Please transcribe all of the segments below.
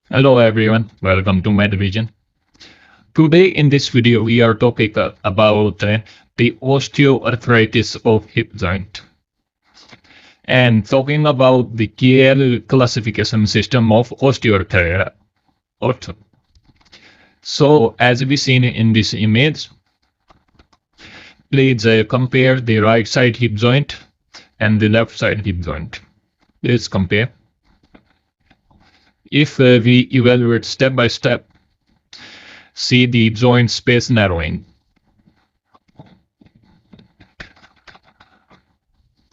Hello everyone, welcome to my division. Today in this video we are talking about the osteoarthritis of hip joint and talking about the care classification system of osteoarthritis. So as we seen in this image, please compare the right side hip joint and the left side hip joint. Let's compare. If we evaluate step by step, see the joint space narrowing.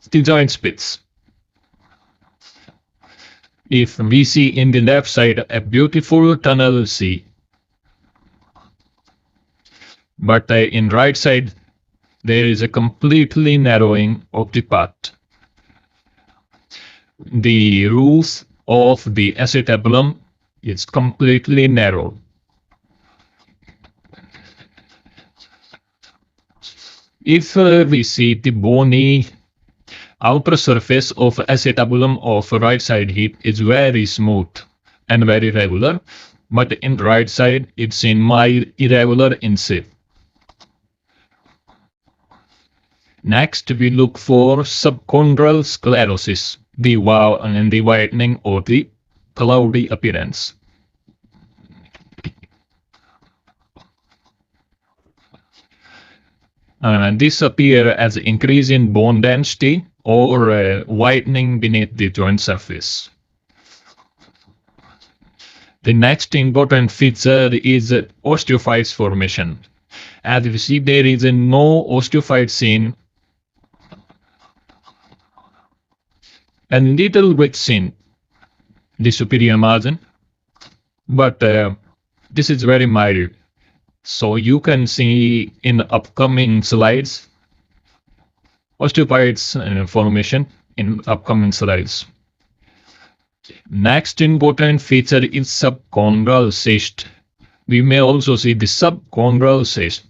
The joint splits. If we see in the left side a beautiful tunnel C, but in right side there is a completely narrowing of the path. The roof of the acetabulum is completely narrow. If we see the bony outer surface of acetabulum of right side hip is very smooth and very regular, but in right side it's in mild irregular in shape. Next, we look for subchondral sclerosis, the widening or the cloudy appearance. This appears as increase in bone density or widening beneath the joint surface. The next important feature is osteophytes formation. As you see, there is no osteophyte seen, a little bit seen the superior margin, but this is very mild. So you can see in upcoming slides osteophytes formation in upcoming slides. Next important feature is subchondral cyst. We may also see the subchondral cyst.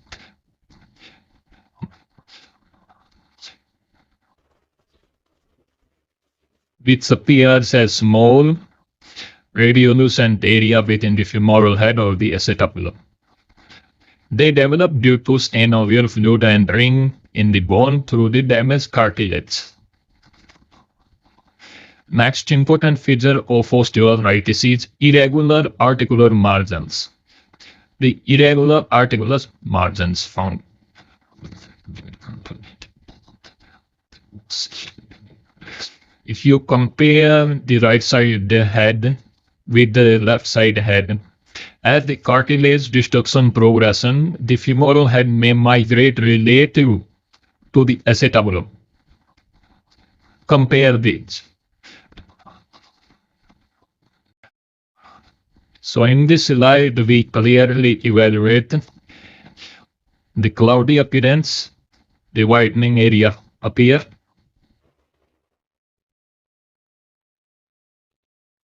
Which appears as small radiolucent area within the femoral head or the acetabulum. They develop due to synovial fluid entering in the bone through the damaged cartilage. Next important feature of osteoarthritis is irregular articular margins. The irregular articular margins found. If you compare the right side head with the left side head, as the cartilage destruction progression, the femoral head may migrate relative to the acetabulum. Compare these. So in this slide, we clearly evaluate the cloudy appearance, the widening area appear,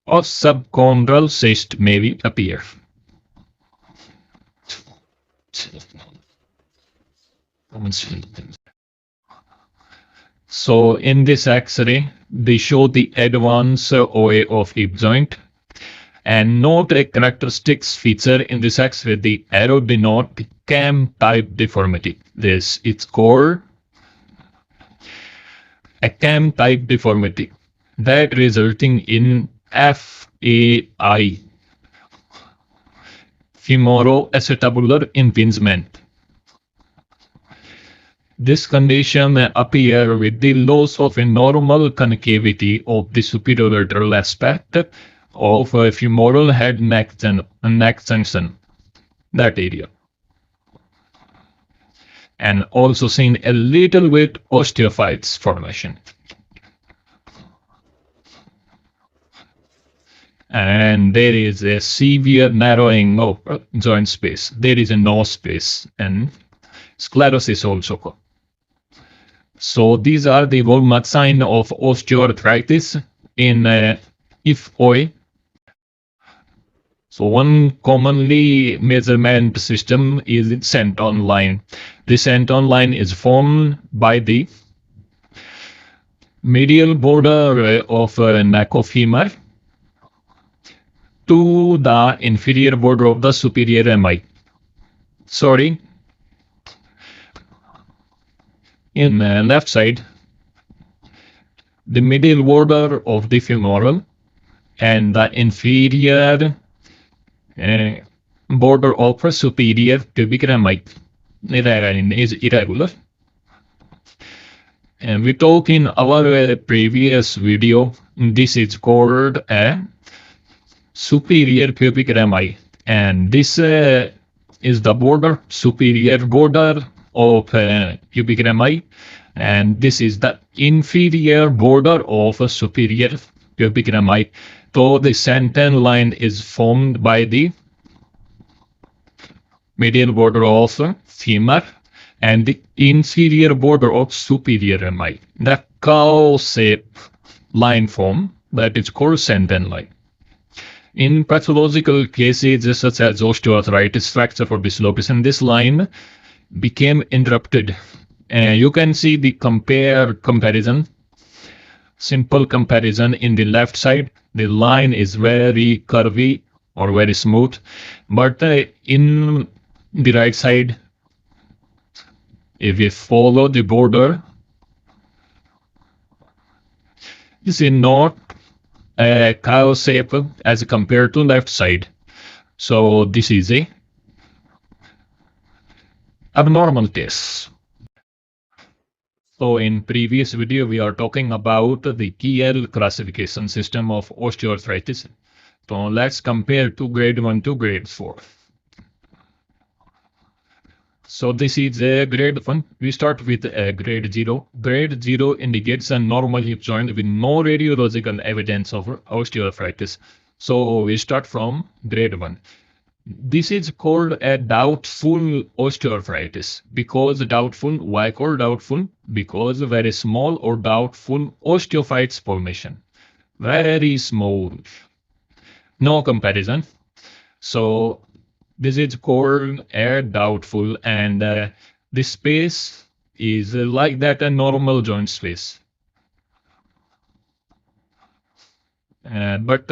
or subchondral cyst may appear. So in this X-ray, they show the advanced OA of hip joint. And note a characteristics feature in this X-ray, the arrow denote the cam type deformity. This it's called a cam type deformity that resulting in FAI, femoroacetabular impingement. This condition appears with the loss of a normal concavity of the superolateral aspect of a femoral head neck junction, that area. And also seen a little bit osteophytes formation. And there is a severe narrowing of joint space. There is a no space and sclerosis also. So these are the hallmark signs of osteoarthritis in if OA. So one commonly measurement system is Senton line. The Senton line is formed by the medial border of neck of femur to the inferior border of the superior MI. Sorry. In the left side, the middle border of the femoral and the inferior border of the superior pubic rami is irregular. And we talked in our previous video, this is called a superior pubic rami, and this is the border, superior border of pubic rami, and this is the inferior border of a superior pubic rami. So the center line is formed by the medial border of femur and the inferior border of superior rami. The cow-shaped line form that is called center line. In pathological cases such as osteoarthritis, fracture or dislocation, this line became interrupted. You can see the comparison, simple comparison in the left side. The line is very curvy or very smooth, but in the right side, if we follow the border, you see not a cow shape as compared to left side. So this is a abnormal case. So in previous video, we are talking about the KL classification system of osteoarthritis. So let's compare to grade 1 to grade 4. So this is a grade 1. We start with a grade 0. Grade 0 indicates a normal hip joint with no radiological evidence of osteoarthritis. So we start from grade 1. This is called a doubtful osteoarthritis. Because doubtful, why called doubtful? Because very small or doubtful osteophytes formation. Very small. No comparison. So this is called a doubtful, and the space is like that a normal joint space. But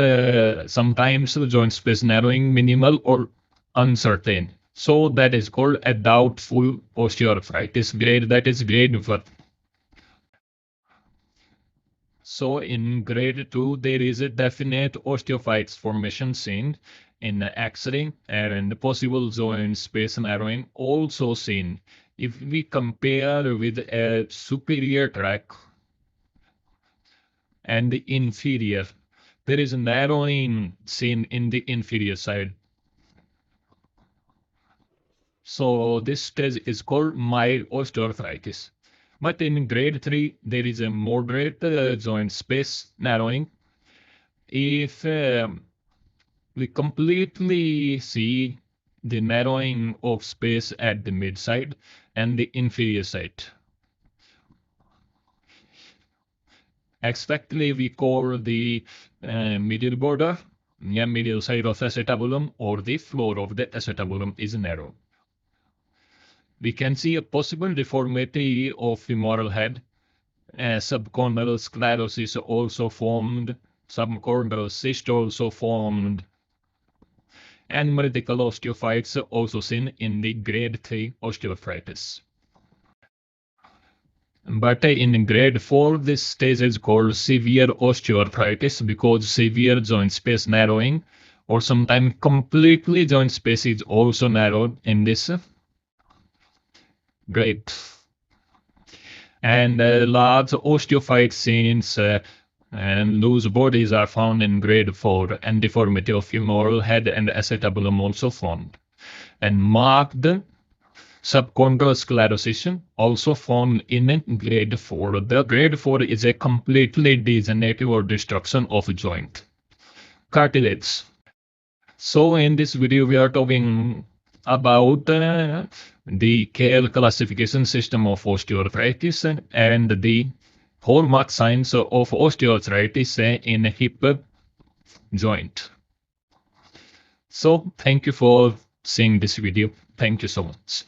sometimes the joint space narrowing minimal or uncertain. So that is called a doubtful osteoarthritis grade, that is grade 1. So in grade 2, there is a definite osteophytes formation seen in the X-ray, and the possible joint space narrowing also seen. If we compare with a superior tract and the inferior, there is a narrowing seen in the inferior side. So this stage is called mild osteoarthritis. But in grade 3, there is a moderate joint space narrowing. If we completely see the narrowing of space at the mid side and the inferior side. Exactly, we call the medial border, medial side of acetabulum, or the floor of the acetabulum is narrow. We can see a possible deformity of femoral head. Subchondral sclerosis also formed, subchondral cyst also formed, and multiple osteophytes also seen in the grade 3 osteoarthritis. But in grade 4, this stage is called severe osteoarthritis because severe joint space narrowing, or sometimes completely joint space is also narrowed in this grade. And large osteophyte scenes and loose bodies are found in grade 4, and deformity of femoral head and acetabulum also found. And marked subchondral sclerosis also found in grade 4. The grade 4 is a completely degenerative or destruction of joint cartilage. So in this video, we are talking about the KL classification system of osteoarthritis and the hallmark signs of osteoarthritis in hip joint. So thank you for seeing this video. Thank you so much.